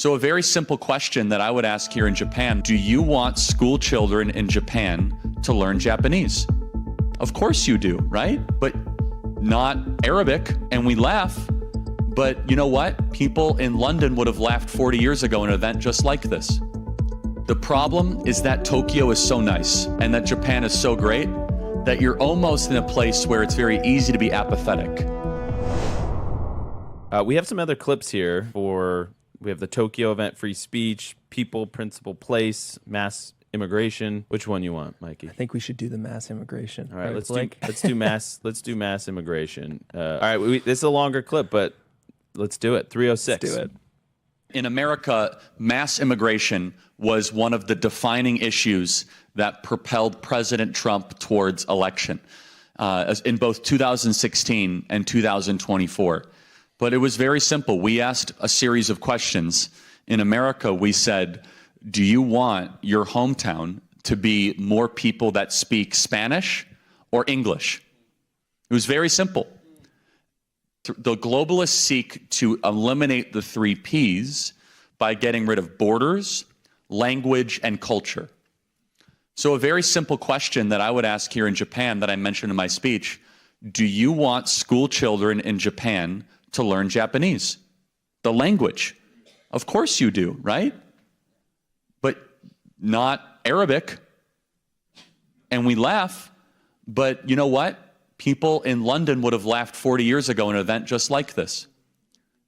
So a very simple question that I would ask here in Japan, do you want school children in Japan to learn Japanese? Of course you do, right? But not Arabic, and we laugh. But you know what? People in London would have laughed 40 years ago in an event just like this. The problem is that Tokyo is so nice and that Japan is so great that you're almost in a place where it's very easy to be apathetic. We have some other clips here we have the Tokyo event, free speech, people, principal, place, mass immigration. Which one you want, Mikey? I think we should do the mass immigration. All right, let's do mass immigration. All right, this is a longer clip, but let's do it. 306. Let's do it. In America, mass immigration was one of the defining issues that propelled President Trump towards election in both 2016 and 2024. But it was very simple. We asked a series of questions. In America, we said, do you want your hometown to be more people that speak Spanish or English? It was very simple. The globalists seek to eliminate the 3 Ps by getting rid of borders, language, and culture. So a very simple question that I would ask here in Japan that I mentioned in my speech, do you want school children in Japan to learn Japanese? The language. Of course you do, right? But not Arabic. And we laugh, but you know what? People in London would have laughed 40 years ago in an event just like this.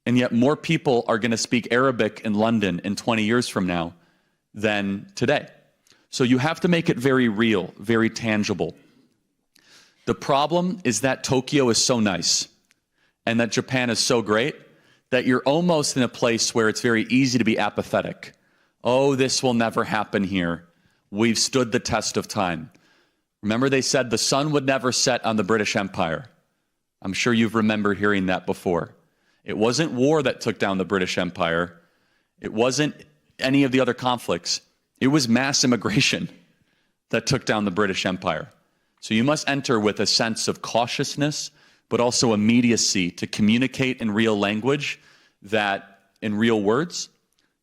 And yet more people are going to speak Arabic in London in 20 years from now than today. So you have to make it very real, very tangible. The problem is that Tokyo is so nice and that Japan is so great that you're almost in a place where it's very easy to be apathetic. Oh, this will never happen here. We've stood the test of time. Remember, they said the sun would never set on the British Empire. I'm sure you've remembered hearing that before. It wasn't war that took down the British Empire. It wasn't any of the other conflicts. It was mass immigration that took down the British Empire. So you must enter with a sense of cautiousness, but also immediacy to communicate in real language, that in real words,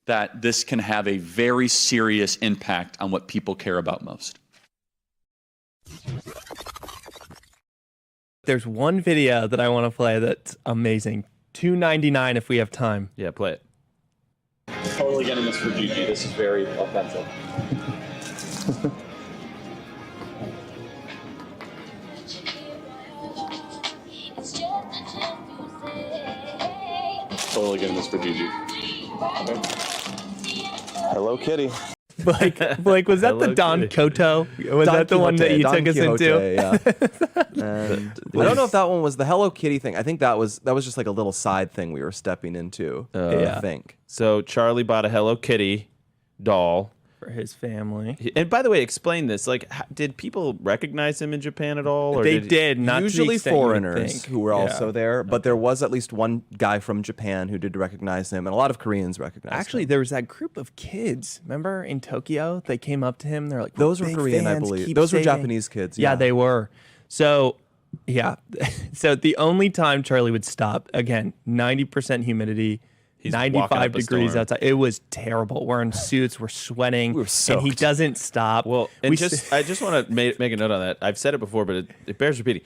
that this can have a very serious impact on what people care about most. There's one video that I want to play that's amazing. $2.99 if we have time. Yeah, play it. Totally getting this for Gigi. This is very authentic. Totally getting this for Gigi. Okay. Hello, Kitty. Blake, was that Hello, the Don Kitty. Koto? Was that the one that you took us into? Yeah. And I don't know if that one was the Hello Kitty thing. I think that was just like a little side thing we were stepping into. I think. So Charlie bought a Hello Kitty doll For his family. And by the way, explain this. Like, did people recognize him in Japan at all? Or They did, not to the Usually extent you would foreigners think. who were also Yeah. there, but there was at least one guy from Japan who did recognize him, and a lot of Koreans recognized Actually, him. there was that group of kids, remember, in Tokyo? They came up to him. They're like, Those were big Korean, I fans, believe. keep Those were saving." Japanese kids. Yeah, they were. So, yeah. So the only time Charlie would stop, again, 90% humidity, He's walking 95 up a degrees storm. outside. It was terrible. We're in suits. We're sweating. We were and he soaked. doesn't stop. Well, and We I just want to make a note on that. I've said it before, but it bears repeating.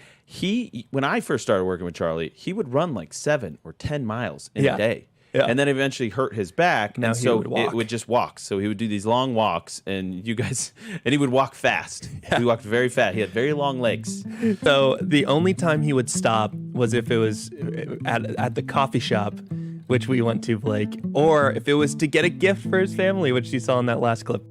When I first started working with Charlie, he would run like 7 or 10 miles in Yeah. a day. Yeah. And then eventually hurt his back. Now and he so would walk. it would just walk. So he would do these long walks, and he would walk fast. He walked very fast. He had very long legs. So the only time he would stop was if it was at the coffee shop, which we went to, Blake, or if it was to get a gift for his family, which you saw in that last clip.